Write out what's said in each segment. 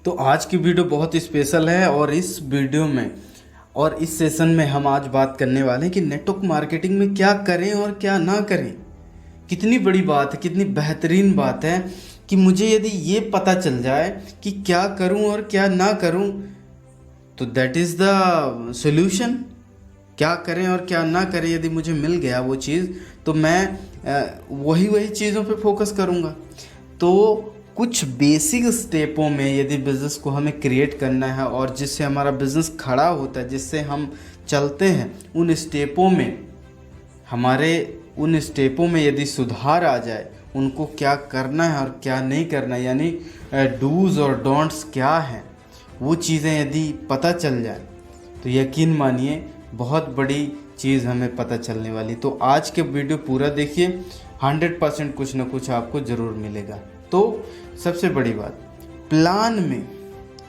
तो आज की वीडियो बहुत स्पेशल है और इस वीडियो में और इस सेशन में हम आज बात करने वाले हैं कि नेटवर्क मार्केटिंग में क्या करें और क्या ना करें। कितनी बड़ी बात है, कितनी बेहतरीन बात है कि मुझे यदि ये पता चल जाए कि क्या करूं और क्या ना करूं तो दैट इज़ द सॉल्यूशन। क्या करें और क्या ना करें यदि मुझे मिल गया वो चीज़ तो मैं वही चीज़ों पे फोकस करूँगा। तो कुछ बेसिक स्टेपों में यदि बिज़नेस को हमें क्रिएट करना है और जिससे हमारा बिज़नेस खड़ा होता है, जिससे हम चलते हैं, उन स्टेपों में यदि सुधार आ जाए, उनको क्या करना है और क्या नहीं करना है, यानी डूज़ और डोंट्स क्या हैं, वो चीज़ें यदि पता चल जाए तो यकीन मानिए बहुत बड़ी चीज़ हमें पता चलने वाली। तो आज के वीडियो पूरा देखिए, 100% कुछ ना कुछ आपको ज़रूर मिलेगा। तो सबसे बड़ी बात, प्लान में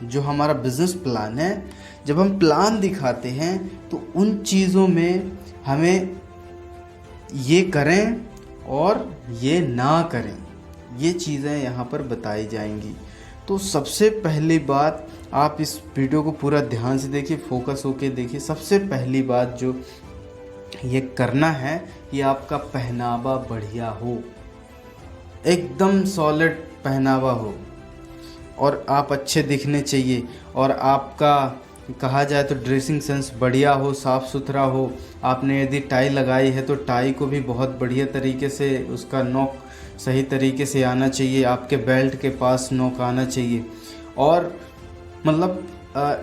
जो हमारा बिजनेस प्लान है, जब हम प्लान दिखाते हैं तो उन चीज़ों में हमें ये करें और ये ना करें, ये चीज़ें यहाँ पर बताई जाएंगी। तो सबसे पहली बात, आप इस वीडियो को पूरा ध्यान से देखिए, फोकस होके देखिए। सबसे पहली बात जो ये करना है कि आपका पहनावा बढ़िया हो, एकदम सॉलिड पहनावा हो और आप अच्छे दिखने चाहिए। और आपका कहा जाए तो ड्रेसिंग सेंस बढ़िया हो, साफ़ सुथरा हो। आपने यदि टाई लगाई है तो टाई को भी बहुत बढ़िया तरीके से उसका नोक सही तरीके से आना चाहिए, आपके बेल्ट के पास नोक आना चाहिए। और मतलब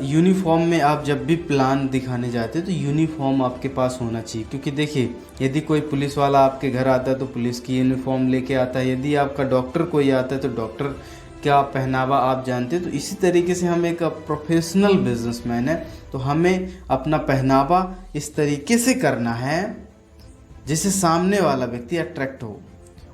यूनिफॉर्म में आप जब भी प्लान दिखाने जाते हैं तो यूनिफॉर्म आपके पास होना चाहिए, क्योंकि देखिए यदि कोई पुलिस वाला आपके घर आता है तो पुलिस की यूनिफॉर्म लेके आता है, यदि आपका डॉक्टर कोई आता है तो डॉक्टर क्या पहनावा आप जानते हैं। तो इसी तरीके से हम एक प्रोफेशनल बिजनेसमैन है तो हमें अपना पहनावा इस तरीके से करना है जिससे सामने वाला व्यक्ति अट्रैक्ट हो।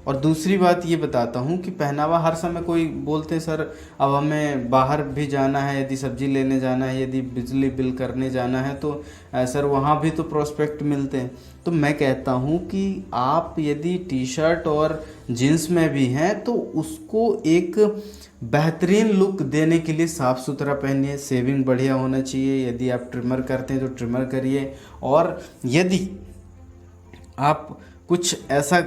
और दूसरी बात ये बताता हूँ कि पहनावा हर समय, कोई बोलते हैं सर अब हमें बाहर भी जाना है, यदि सब्जी लेने जाना है, यदि बिजली बिल करने जाना है तो सर वहाँ भी तो प्रोस्पेक्ट मिलते हैं। तो मैं कहता हूँ कि आप यदि टी शर्ट और जीन्स में भी हैं तो उसको एक बेहतरीन लुक देने के लिए साफ़ सुथरा पहनिए, सेविंग बढ़िया होना चाहिए। यदि आप ट्रिमर करते हैं तो ट्रिमर करिए, और यदि आप कुछ ऐसा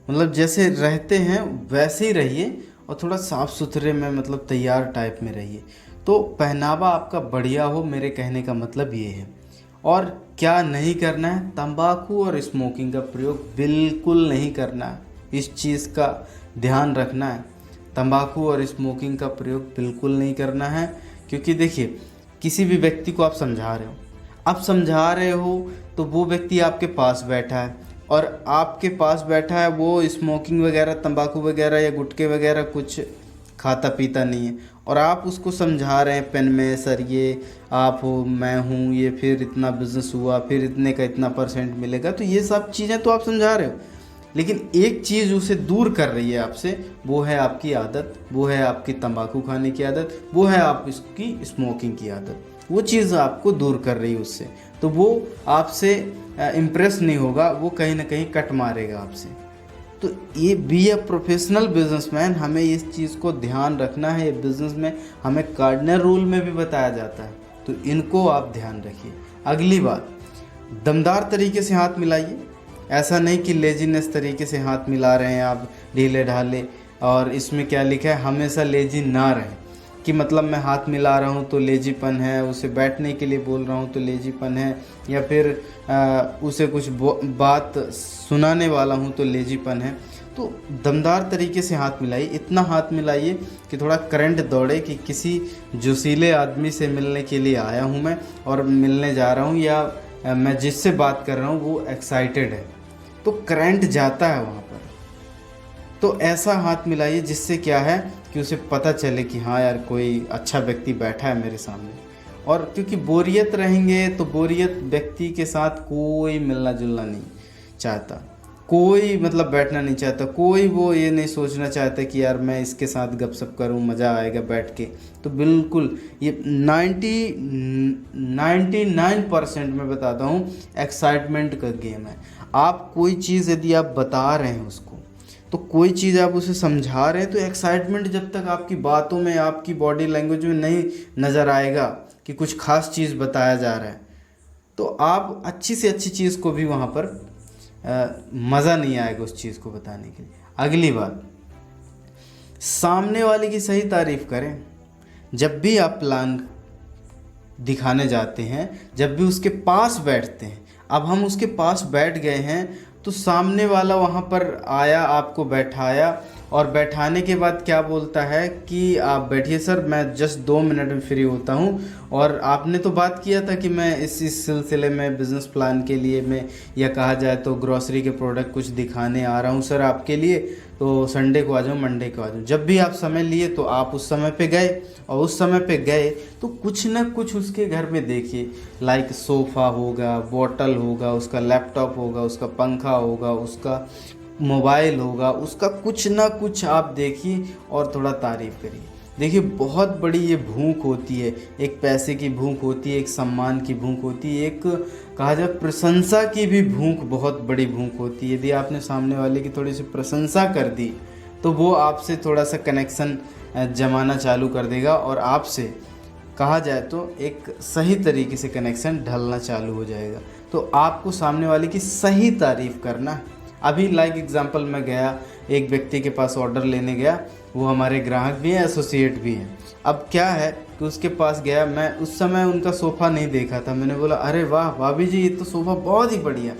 मतलब जैसे रहते हैं वैसे ही रहिए और थोड़ा साफ़ सुथरे में, मतलब तैयार टाइप में रहिए। तो पहनावा आपका बढ़िया हो, मेरे कहने का मतलब ये है। और क्या नहीं करना है, तंबाकू और स्मोकिंग का प्रयोग बिल्कुल नहीं करना है, इस चीज़ का ध्यान रखना है। तंबाकू और स्मोकिंग का प्रयोग बिल्कुल नहीं करना है, क्योंकि देखिए किसी भी व्यक्ति को आप समझा रहे हो तो वो व्यक्ति आपके पास बैठा है और आपके पास बैठा है, वो स्मोकिंग वगैरह, तंबाकू वगैरह या गुटखे वगैरह कुछ खाता पीता नहीं है, और आप उसको समझा रहे हैं पेन में, सर ये आप हो, मैं हूँ, ये फिर इतना बिजनेस हुआ, फिर इतने का इतना % मिलेगा। तो ये सब चीज़ें तो आप समझा रहे हो, लेकिन एक चीज़ उसे दूर कर रही है आपसे, वो है आपकी आदत, वो है आपकी तंबाकू खाने की आदत, वो है आप इसकी स्मोकिंग की आदत। वो चीज़ आपको दूर कर रही है उससे, तो वो आपसे इम्प्रेस नहीं होगा, वो कहीं ना कहीं कट मारेगा आपसे। तो ये बी ए प्रोफेशनल बिजनेसमैन, हमें इस चीज़ को ध्यान रखना है। ये बिज़नेस में हमें कार्डिनल रूल में भी बताया जाता है, तो इनको आप ध्यान रखिए। अगली बात, दमदार तरीके से हाथ मिलाइए। ऐसा नहीं कि लेजीनेस तरीके से हाथ मिला रहे हैं आप, ढीले ढाले। और इसमें क्या लिखा है, हमेशा लेजी ना रहें, कि मतलब मैं हाथ मिला रहा हूँ तो लेजीपन है, उसे बैठने के लिए बोल रहा हूँ तो लेजीपन है, या फिर उसे कुछ बात सुनाने वाला हूँ तो लेजीपन है। तो दमदार तरीके से हाथ मिलाइए, इतना हाथ मिलाइए कि थोड़ा करंट दौड़े कि किसी जोशीले आदमी से मिलने के लिए आया हूँ मैं, और मिलने जा रहा हूँ, या मैं जिससे बात कर रहा हूँ वो एक्साइटेड है, तो करंट जाता है वहाँ पर। तो ऐसा हाथ मिलाइए जिससे क्या है कि उसे पता चले कि हाँ यार कोई अच्छा व्यक्ति बैठा है मेरे सामने। और क्योंकि बोरियत रहेंगे तो बोरियत व्यक्ति के साथ कोई मिलना जुलना नहीं चाहता, कोई मतलब बैठना नहीं चाहता, कोई वो ये नहीं सोचना चाहता कि यार मैं इसके साथ गपशप करूं, मज़ा आएगा बैठ के। तो बिल्कुल ये 99% मैं बताता हूँ एक्साइटमेंट का गेम है। आप कोई चीज़ यदि आप बता रहे हैं उसको तो कोई चीज़ आप उसे समझा रहे हैं तो एक्साइटमेंट जब तक आपकी बातों में, आपकी बॉडी लैंग्वेज में नहीं नज़र आएगा कि कुछ खास चीज़ बताया जा रहा है, तो आप अच्छी से अच्छी चीज़ को भी वहाँ पर मज़ा नहीं आएगा उस चीज़ को बताने के लिए। अगली बात, सामने वाले की सही तारीफ करें। जब भी आप प्लान दिखाने जाते हैं, जब भी उसके पास बैठते हैं, अब हम उसके पास बैठ गए हैं तो सामने वाला वहाँ पर आया, आपको बैठाया, और बैठाने के बाद क्या बोलता है कि आप बैठिए सर, मैं जस्ट 2 मिनट में फ्री होता हूँ, और आपने तो बात किया था कि मैं इस सिलसिले में बिज़नेस प्लान के लिए मैं, या कहा जाए तो ग्रॉसरी के प्रोडक्ट कुछ दिखाने आ रहा हूँ सर आपके लिए, तो संडे को आ जाऊँ, मंडे को आ जाऊँ। जब भी आप समय लिए तो आप उस समय पे गए, और उस समय पे गए तो कुछ ना कुछ उसके घर में देखिए, लाइक सोफ़ा होगा, बॉटल होगा, उसका लैपटॉप होगा, उसका पंखा होगा, उसका मोबाइल होगा, उसका कुछ ना कुछ आप देखिए और थोड़ा तारीफ़ करिए। देखिए बहुत बड़ी ये भूख होती है, एक पैसे की भूख होती है, एक सम्मान की भूख होती है, एक कहा जाए प्रशंसा की भी भूख बहुत बड़ी भूख होती है। यदि आपने सामने वाले की थोड़ी सी प्रशंसा कर दी तो वो आपसे थोड़ा सा कनेक्शन जमाना चालू कर देगा, और आपसे कहा जाए तो एक सही तरीके से कनेक्शन ढलना चालू हो जाएगा। तो आपको सामने वाले की सही तारीफ़ करना है। अभी लाइक एग्जांपल मैं गया, एक व्यक्ति के पास ऑर्डर लेने गया, वो हमारे ग्राहक भी हैं, एसोसिएट भी हैं। अब क्या है कि उसके पास गया, मैं उस समय उनका सोफ़ा नहीं देखा था, मैंने बोला अरे वाह भाभी जी, ये तो सोफ़ा बहुत ही बढ़िया,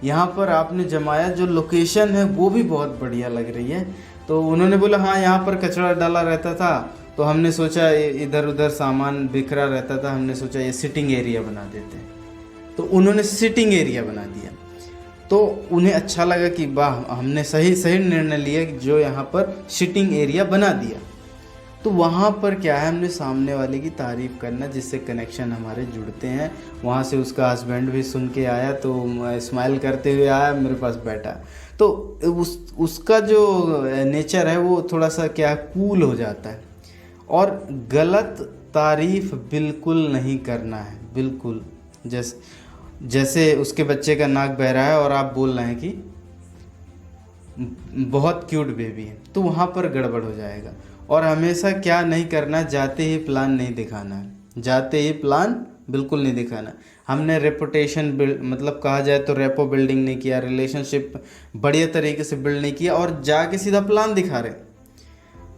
यहाँ पर आपने जमाया, जो लोकेशन है वो भी बहुत बढ़िया लग रही है। तो उन्होंने बोला हाँ, यहाँ पर कचरा डाला रहता था, तो हमने सोचा इधर उधर सामान बिखरा रहता था, हमने सोचा ये सिटिंग एरिया बना देते हैं। तो उन्होंने सिटिंग एरिया बना दिया, तो उन्हें अच्छा लगा कि वाह, हमने सही निर्णय लिया कि जो यहाँ पर सिटिंग एरिया बना दिया। तो वहाँ पर क्या है, हमने सामने वाले की तारीफ़ करना, जिससे कनेक्शन हमारे जुड़ते हैं। वहाँ से उसका हस्बैंड भी सुन के आया, तो स्माइल करते हुए आया, मेरे पास बैठा। तो उसका जो नेचर है वो थोड़ा सा क्या कूल हो जाता है। और गलत तारीफ़ बिल्कुल नहीं करना है, बिल्कुल। जैसे उसके बच्चे का नाक बह रहा है और आप बोल रहे हैं कि बहुत क्यूट बेबी है, तो वहाँ पर गड़बड़ हो जाएगा। और हमेशा क्या नहीं करना, जाते ही प्लान नहीं दिखाना है, जाते ही प्लान बिल्कुल नहीं दिखाना। हमने रेपुटेशन बिल्ड, मतलब कहा जाए तो रेपो बिल्डिंग नहीं किया, रिलेशनशिप बढ़िया तरीके से बिल्ड नहीं किया, और जाके सीधा प्लान दिखा रहे।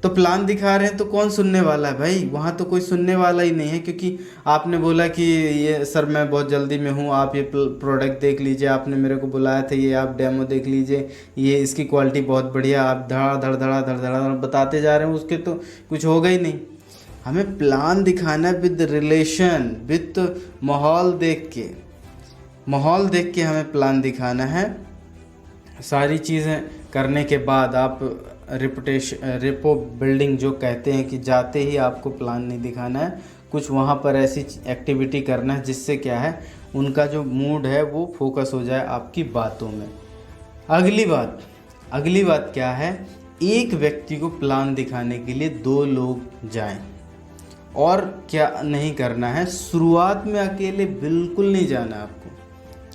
तो प्लान दिखा रहे हैं तो कौन सुनने वाला है भाई? वहाँ तो कोई सुनने वाला ही नहीं है, क्योंकि आपने बोला कि ये सर मैं बहुत जल्दी में हूँ, आप ये प्रोडक्ट देख लीजिए, आपने मेरे को बुलाया था, ये आप डेमो देख लीजिए, ये इसकी क्वालिटी बहुत बढ़िया, आप धड़ा बताते जा रहे हैं, उसके तो कुछ होगा ही नहीं। हमें प्लान दिखाना है विद रिलेशन, विद माहौल देख के हमें प्लान दिखाना है। सारी चीज़ें करने के बाद आप रेपो बिल्डिंग जो कहते हैं कि जाते ही आपको प्लान नहीं दिखाना है, कुछ वहाँ पर ऐसी एक्टिविटी करना है जिससे क्या है, उनका जो मूड है वो फोकस हो जाए आपकी बातों में। अगली बात क्या है, एक व्यक्ति को प्लान दिखाने के लिए 2 लोग जाएं। और क्या नहीं करना है, शुरुआत में अकेले बिल्कुल नहीं जाना है। आपको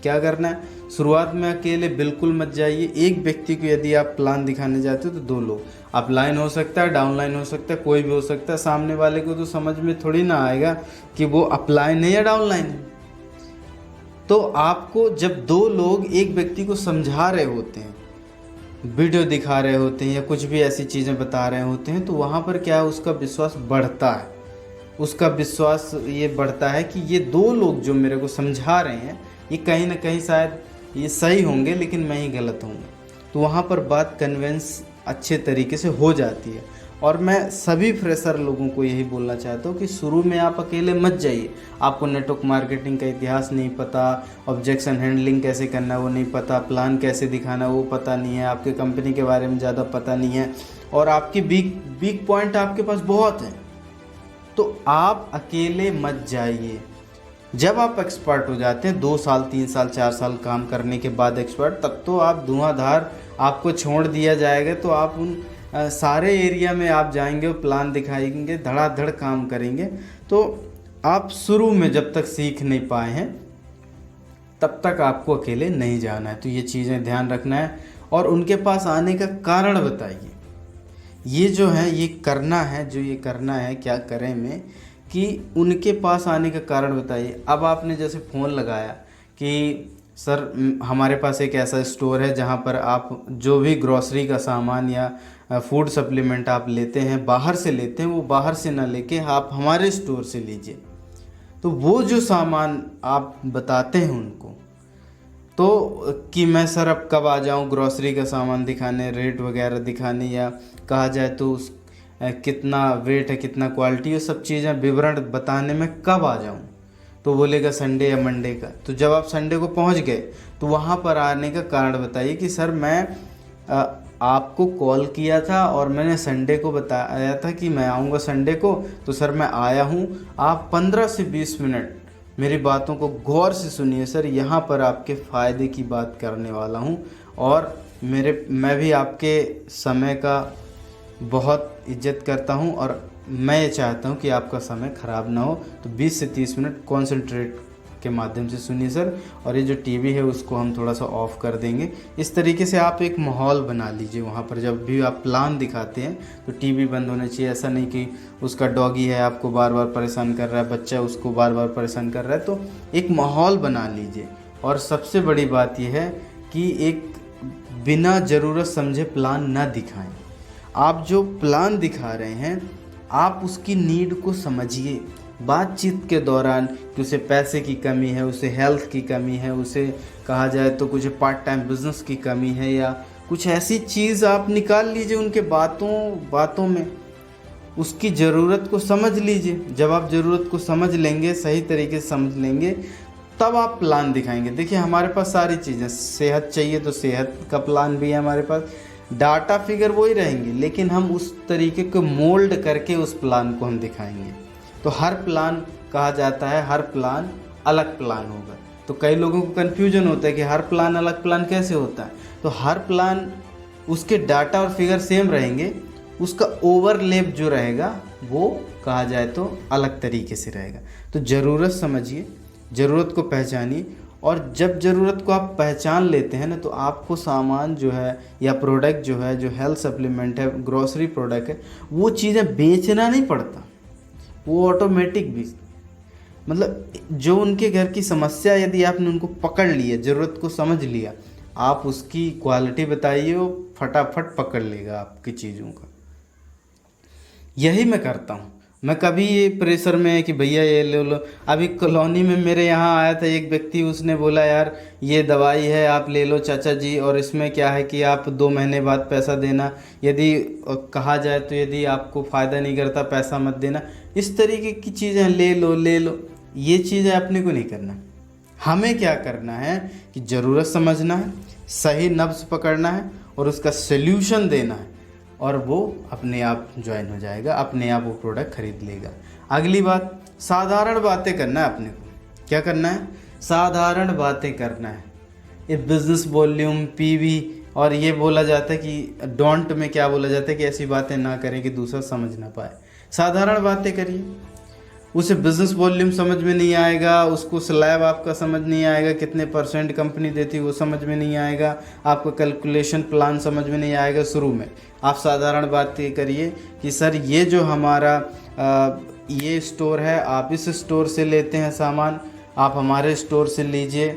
क्या करना है, शुरुआत में अकेले बिल्कुल मत जाइए। एक व्यक्ति को यदि आप प्लान दिखाने जाते हो तो 2 लोग, अपलाइन हो सकता है, डाउनलाइन हो सकता है, कोई भी हो सकता है। सामने वाले को तो समझ में थोड़ी ना आएगा कि वो अपलाइन है या डाउनलाइन है। तो आपको जब 2 लोग एक व्यक्ति को समझा रहे होते हैं, वीडियो दिखा रहे होते हैं, या कुछ भी ऐसी चीज़ें बता रहे होते हैं, तो वहाँ पर क्या है, उसका विश्वास बढ़ता है। उसका विश्वास ये बढ़ता है कि ये 2 लोग जो मेरे को समझा रहे हैं, ये कहीं ना कहीं शायद ये सही होंगे, लेकिन मैं ही गलत हूँगा। तो वहाँ पर बात कन्विंस अच्छे तरीके से हो जाती है। और मैं सभी फ्रेशर लोगों को यही बोलना चाहता हूँ कि शुरू में आप अकेले मत जाइए। आपको नेटवर्क मार्केटिंग का इतिहास नहीं पता, ऑब्जेक्शन हैंडलिंग कैसे करना वो नहीं पता, प्लान कैसे दिखाना वो पता नहीं है, आपके कंपनी के बारे में ज़्यादा पता नहीं है, और आपकी वीक पॉइंट आपके पास बहुत है, तो आप अकेले मत जाइए। जब आप एक्सपर्ट हो जाते हैं, 2 साल 3 साल 4 साल काम करने के बाद एक्सपर्ट, तब तो आप धुआंधार, आपको छोड़ दिया जाएगा, तो आप उन सारे एरिया में आप जाएंगे और प्लान दिखाएंगे, धड़ाधड़ काम करेंगे। तो आप शुरू में जब तक सीख नहीं पाए हैं तब तक आपको अकेले नहीं जाना है। तो ये चीज़ें ध्यान रखना है। और उनके पास आने का कारण बताइए। ये जो है ये करना है, जो ये करना है, क्या करें में कि उनके पास आने का कारण बताइए। अब आपने जैसे फ़ोन लगाया कि सर हमारे पास एक ऐसा स्टोर है जहाँ पर आप जो भी ग्रॉसरी का सामान या फूड सप्लीमेंट आप लेते हैं, बाहर से लेते हैं, वो बाहर से ना लेके आप हमारे स्टोर से लीजिए। तो वो जो सामान आप बताते हैं उनको, तो कि मैं सर अब कब आ जाऊं ग्रॉसरी का सामान दिखाने, रेट वगैरह दिखाने, या कहा जाए तो उस कितना वेट है, कितना क्वालिटी, ये सब चीज़ें विवरण बताने में कब आ जाऊं। तो बोलेगा संडे या मंडे का। तो जब आप संडे को पहुंच गए तो वहां पर आने का कारण बताइए कि सर मैं आपको कॉल किया था और मैंने संडे को बताया था कि मैं आऊँगा संडे को, तो सर मैं आया हूँ। आप 15 से 20 मिनट मेरी बातों को गौर से सुनिए सर, यहाँ पर आपके फ़ायदे की बात करने वाला हूँ और मैं भी आपके समय का बहुत इज्जत करता हूँ और मैं ये चाहता हूँ कि आपका समय ख़राब ना हो। तो 20 से 30 मिनट कॉन्सेंट्रेट के माध्यम से सुनिए सर, और ये जो टीवी है उसको हम थोड़ा सा ऑफ़ कर देंगे। इस तरीके से आप एक माहौल बना लीजिए वहाँ पर। जब भी आप प्लान दिखाते हैं तो टीवी बंद होना चाहिए। ऐसा नहीं कि उसका डॉगी है आपको बार बार परेशान कर रहा है, बच्चा उसको बार बार परेशान कर रहा है। तो एक माहौल बना लीजिए। और सबसे बड़ी बात यह है कि एक बिना ज़रूरत समझे प्लान ना दिखाएं। आप जो प्लान दिखा रहे हैं आप उसकी नीड को समझिए बातचीत के दौरान, कि उसे पैसे की कमी है, उसे हेल्थ की कमी है, उसे कहा जाए तो कुछ पार्ट टाइम बिजनेस की कमी है, या कुछ ऐसी चीज़ आप निकाल लीजिए उनके बातों में, उसकी ज़रूरत को समझ लीजिए। जब आप ज़रूरत को समझ लेंगे, सही तरीके से समझ लेंगे, तब आप प्लान दिखाएंगे। देखिए हमारे पास सारी चीज़ें, सेहत चाहिए तो सेहत का प्लान भी है हमारे पास, डाटा फिगर वही रहेंगे, लेकिन हम उस तरीके को मोल्ड करके उस प्लान को हम दिखाएंगे। तो हर प्लान कहा जाता है, हर प्लान अलग प्लान होगा। तो कई लोगों को कन्फ्यूजन होता है कि हर प्लान अलग प्लान कैसे होता है। तो हर प्लान उसके डाटा और फिगर सेम रहेंगे, उसका ओवरलैप जो रहेगा वो कहा जाए तो अलग तरीके से रहेगा। तो ज़रूरत समझिए, ज़रूरत को पहचानिए, और जब ज़रूरत को आप पहचान लेते हैं ना, तो आपको सामान जो है या प्रोडक्ट जो है, जो हेल्थ सप्लीमेंट है, ग्रॉसरी प्रोडक्ट है, वो चीज़ें बेचना नहीं पड़ता, वो ऑटोमेटिक भी, मतलब जो उनके घर की समस्या, यदि आपने उनको पकड़ लिया, ज़रूरत को समझ लिया, आप उसकी क्वालिटी बताइए, वो फटाफट पकड़ लेगा आपकी चीज़ों का। यही मैं करता हूँ। मैं कभी ये प्रेशर में कि भैया ये ले लो। अभी कॉलोनी में मेरे यहाँ आया था एक व्यक्ति, उसने बोला यार ये दवाई है आप ले लो चाचा जी, और इसमें क्या है कि आप 2 महीने बाद पैसा देना, यदि कहा जाए तो यदि आपको फ़ायदा नहीं करता पैसा मत देना। इस तरीके की चीज़ें ले लो, ये चीज़ें अपने को नहीं करना। हमें क्या करना है कि ज़रूरत समझना है, सही नब्ज़ पकड़ना है और उसका सल्यूशन देना है, और वो अपने आप ज्वाइन हो जाएगा, अपने आप वो प्रोडक्ट खरीद लेगा। अगली बात, साधारण बातें करना है अपने को। क्या करना है? साधारण बातें करना है। ये बिजनेस वॉल्यूम, पीवी, और ये बोला जाता है कि डोंट में क्या बोला जाता है कि ऐसी बातें ना करें कि दूसरा समझ ना पाए। साधारण बातें करिए। उसे बिजनेस वॉल्यूम समझ में नहीं आएगा, उसको स्लैब आपका समझ नहीं आएगा, कितने % कंपनी देती है वो समझ में नहीं आएगा, आपका कैलकुलेशन प्लान समझ में नहीं आएगा। शुरू में आप साधारण बातें करिए कि सर ये जो हमारा ये स्टोर है, आप इस स्टोर से लेते हैं सामान, आप हमारे स्टोर से लीजिए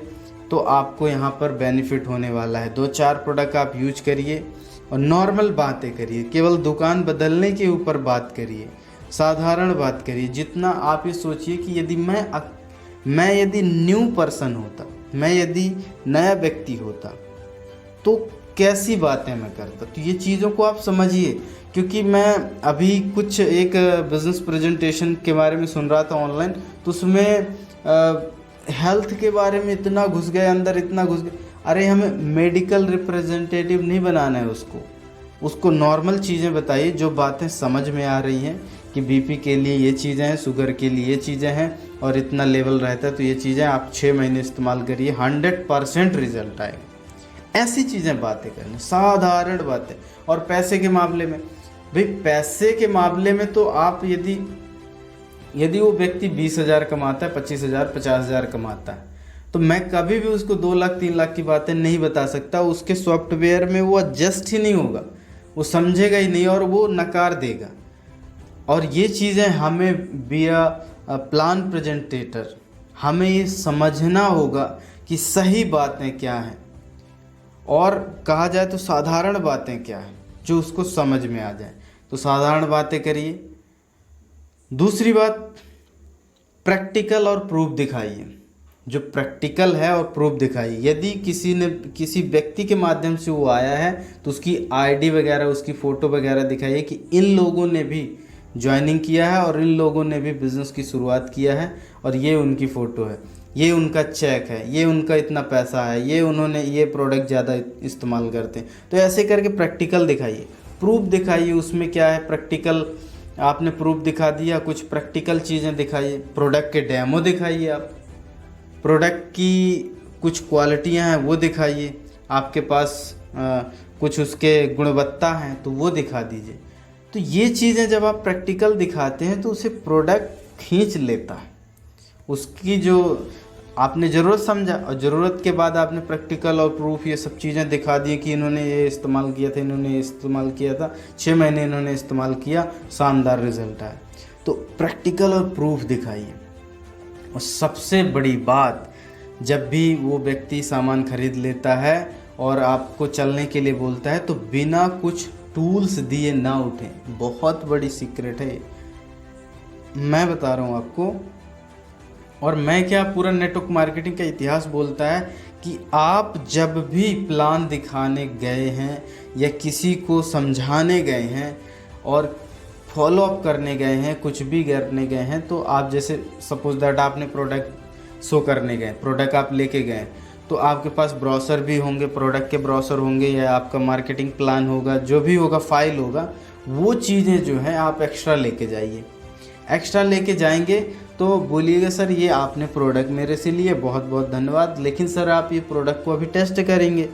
तो आपको यहाँ पर बेनिफिट होने वाला है। 2-4 प्रोडक्ट आप यूज करिए और नॉर्मल बातें करिए, केवल दुकान बदलने के ऊपर बात करिए, साधारण बात करिए। जितना आप ये सोचिए कि यदि मैं यदि न्यू पर्सन होता, मैं यदि नया व्यक्ति होता तो कैसी बातें मैं करता। तो ये चीज़ों को आप समझिए, क्योंकि मैं अभी कुछ एक बिज़नेस प्रेजेंटेशन के बारे में सुन रहा था ऑनलाइन, तो उसमें हेल्थ के बारे में इतना घुस गए अंदर, इतना घुस गए। अरे हमें मेडिकल रिप्रेजेंटेटिव नहीं बनाना है, उसको नॉर्मल चीज़ें बताइए जो बातें समझ में आ रही हैं कि बीपी के लिए ये चीज़ें हैं, शुगर के लिए ये चीज़ें हैं, और इतना लेवल रहता है तो ये चीज़ें आप 6 महीने इस्तेमाल करिए, 100% रिजल्ट आएगा। ऐसी चीज़ें बातें करनी, साधारण बातें। और पैसे के मामले में, भाई पैसे के मामले में तो आप यदि वो व्यक्ति 20,000 कमाता है, 25,000, 50,000 कमाता है, तो मैं कभी भी उसको 2 लाख 3 लाख की बातें नहीं बता सकता। उसके सॉफ्टवेयर में वो एडजस्ट ही नहीं होगा, वो समझेगा ही नहीं और वो नकार देगा। और ये चीज़ें हमें बिया प्लान प्रेजेंटेटर हमें ये समझना होगा कि सही बातें क्या हैं और कहा जाए तो साधारण बातें क्या हैं जो उसको समझ में आ जाए। तो साधारण बातें करिए। दूसरी बात, प्रैक्टिकल और प्रूफ दिखाइए। जो प्रैक्टिकल है और प्रूफ दिखाइए। यदि किसी व्यक्ति के माध्यम से वो आया है तो उसकी आईडी वगैरह, उसकी फ़ोटो वगैरह दिखाइए कि इन लोगों ने भी ज्वाइनिंग किया है और इन लोगों ने भी बिज़नेस की शुरुआत किया है और ये उनकी फ़ोटो है, ये उनका चेक है, ये उनका इतना पैसा है, ये उन्होंने ये प्रोडक्ट ज़्यादा इस्तेमाल करते हैं। तो ऐसे करके प्रैक्टिकल दिखाइए, प्रूफ दिखाइए। उसमें क्या है, प्रैक्टिकल आपने प्रूफ दिखा दिया, कुछ प्रैक्टिकल चीज़ें दिखाइए। प्रोडक्ट के डेमो दिखाइए, आप प्रोडक्ट की कुछ क्वालिटियाँ हैं वो दिखाइए, आपके पास कुछ उसके गुणवत्ता हैं तो वो दिखा दीजिए। तो ये चीज़ें जब आप प्रैक्टिकल दिखाते हैं तो उसे प्रोडक्ट खींच लेता है। उसकी जो आपने ज़रूरत समझा और ज़रूरत के बाद आपने प्रैक्टिकल और प्रूफ ये सब चीज़ें दिखा दी कि इन्होंने ये इस्तेमाल किया था, इन्होंने ये इस्तेमाल किया था, 6 महीने इन्होंने इस्तेमाल किया, शानदार रिजल्ट आया। तो प्रैक्टिकल और प्रूफ दिखाइए। और सबसे बड़ी बात, जब भी वो व्यक्ति सामान खरीद लेता है और आपको चलने के लिए बोलता है तो बिना कुछ टूल्स दिए ना उठें। बहुत बड़ी सीक्रेट है ये, मैं बता रहा हूँ आपको। और मैं क्या, पूरा नेटवर्क मार्केटिंग का इतिहास बोलता है कि आप जब भी प्लान दिखाने गए हैं या किसी को समझाने गए हैं और फॉलो अप करने गए हैं, कुछ भी करने गए हैं, तो आप जैसे सपोज दैट आपने प्रोडक्ट शो करने गए, प्रोडक्ट आप लेके गए, तो आपके पास ब्रोशर भी होंगे, प्रोडक्ट के ब्रोशर होंगे या आपका मार्केटिंग प्लान होगा, जो भी होगा, फाइल होगा, वो चीज़ें जो है आप एक्स्ट्रा लेके जाइए। एक्स्ट्रा लेके जाएंगे तो बोलिएगा सर ये आपने प्रोडक्ट मेरे से लिए, बहुत बहुत धन्यवाद, लेकिन सर आप ये प्रोडक्ट को अभी टेस्ट करेंगे।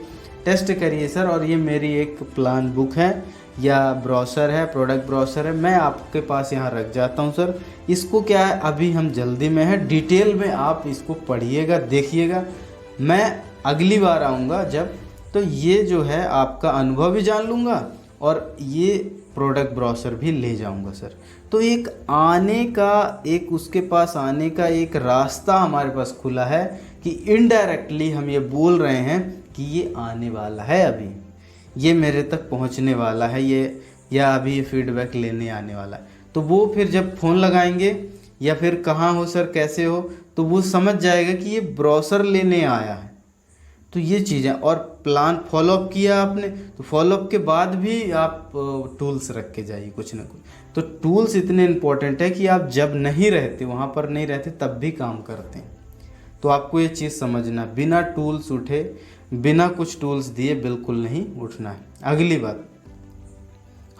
टेस्ट करिए सर, और ये मेरी एक प्लान बुक है या ब्रोशर है, प्रोडक्ट ब्रोशर है, मैं आपके पास यहाँ रख जाता हूँ सर। इसको क्या है, अभी हम जल्दी में है, डिटेल में आप इसको पढ़िएगा, देखिएगा। मैं अगली बार आऊँगा जब, तो ये जो है आपका अनुभव भी जान लूँगा और ये प्रोडक्ट ब्रोशर भी ले जाऊँगा सर। तो एक आने का, एक उसके पास आने का एक रास्ता हमारे पास खुला है कि इनडायरेक्टली हम ये बोल रहे हैं कि ये आने वाला है, अभी ये मेरे तक पहुंचने वाला है, ये या अभी ये फीडबैक लेने आने वाला है। तो वो फिर जब फ़ोन लगाएंगे या फिर कहाँ हो सर, कैसे हो, तो वो समझ जाएगा कि ये ब्रोशर लेने आया है। तो ये चीज़ें, और प्लान फॉलोअप किया आपने तो फॉलोअप के बाद भी आप टूल्स रख के जाइए कुछ ना कुछ। तो टूल्स इतने इम्पोर्टेंट है कि आप जब नहीं रहते, वहाँ पर नहीं रहते, तब भी काम करते हैं। तो आपको ये चीज़ समझना, बिना टूल्स उठे, बिना कुछ टूल्स दिए बिल्कुल नहीं उठना है। अगली बात,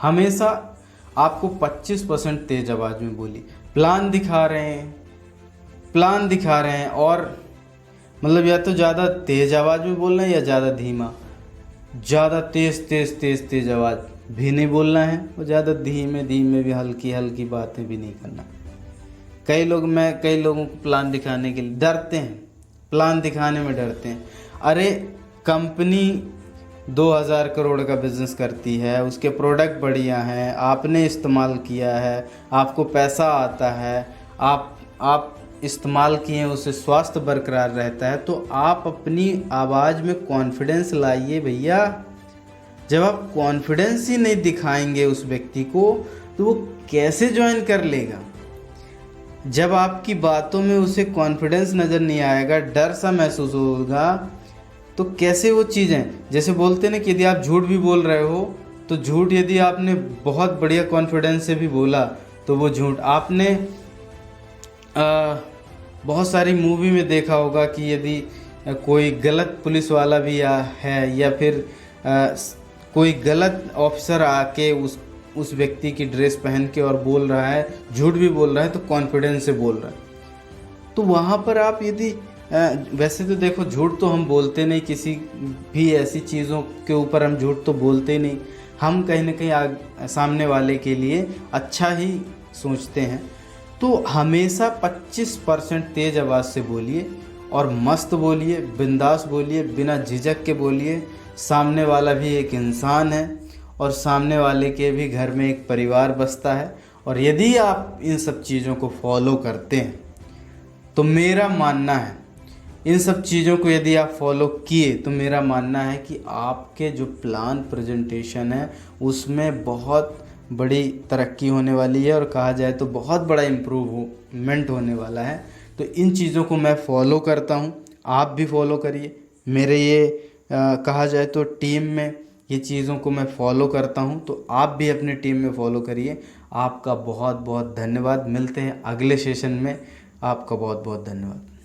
हमेशा आपको 25% तेज आवाज़ में बोली। प्लान दिखा रहे हैं, प्लान दिखा रहे हैं और मतलब या तो ज़्यादा तेज़ आवाज़ में बोलना है या ज़्यादा धीमा। ज़्यादा तेज़ आवाज़ भी नहीं बोलना है और ज़्यादा धीमे धीमे भी हल्की हल्की बातें भी नहीं करना। कई लोगों को प्लान दिखाने के लिए डरते हैं, प्लान दिखाने में डरते हैं। अरे कंपनी 2000 करोड़ का बिजनेस करती है, उसके प्रोडक्ट बढ़िया हैं, आपने इस्तेमाल किया है, आपको पैसा आता है, आप इस्तेमाल किए, उससे स्वास्थ्य बरकरार रहता है, तो आप अपनी आवाज़ में कॉन्फिडेंस लाइए भैया। जब आप कॉन्फिडेंस ही नहीं दिखाएंगे उस व्यक्ति को तो वो कैसे ज्वाइन कर लेगा। जब आपकी बातों में उसे कॉन्फिडेंस नज़र नहीं आएगा, डर सा महसूस होगा, तो कैसे वो चीज़ें, जैसे बोलते ना कि यदि आप झूठ भी बोल रहे हो तो झूठ यदि आपने बहुत बढ़िया कॉन्फिडेंस से भी बोला तो वो झूठ। आपने बहुत सारी मूवी में देखा होगा कि यदि कोई गलत पुलिस वाला भी है या फिर कोई गलत ऑफिसर आके उस व्यक्ति की ड्रेस पहन के और बोल रहा है, झूठ भी बोल रहा है, तो कॉन्फिडेंस से बोल रहा है, तो वहाँ पर आप यदि वैसे तो देखो झूठ तो हम बोलते नहीं, किसी भी ऐसी चीज़ों के ऊपर हम झूठ तो बोलते ही नहीं। हम कहीं ना कहीं सामने वाले के लिए अच्छा ही सोचते हैं। तो हमेशा 25% तेज़ आवाज़ से बोलिए और मस्त बोलिए, बिंदास बोलिए, बिना झिझक के बोलिए। सामने वाला भी एक इंसान है और सामने वाले के भी घर में एक परिवार बसता है। और यदि आप इन सब चीज़ों को फॉलो करते हैं तो मेरा मानना है, इन सब चीज़ों को यदि आप फॉलो किए तो मेरा मानना है कि आपके जो प्लान प्रेजेंटेशन है उसमें बहुत बड़ी तरक्की होने वाली है, और कहा जाए तो बहुत बड़ा इम्प्रूवमेंट होने वाला है। तो इन चीज़ों को मैं फॉलो करता हूँ, आप भी फॉलो करिए। मेरे ये कहा जाए तो टीम में ये चीज़ों को मैं फॉलो करता हूँ, तो आप भी अपने टीम में फॉलो करिए। आपका बहुत बहुत धन्यवाद। मिलते हैं अगले सेशन में। आपका बहुत बहुत धन्यवाद।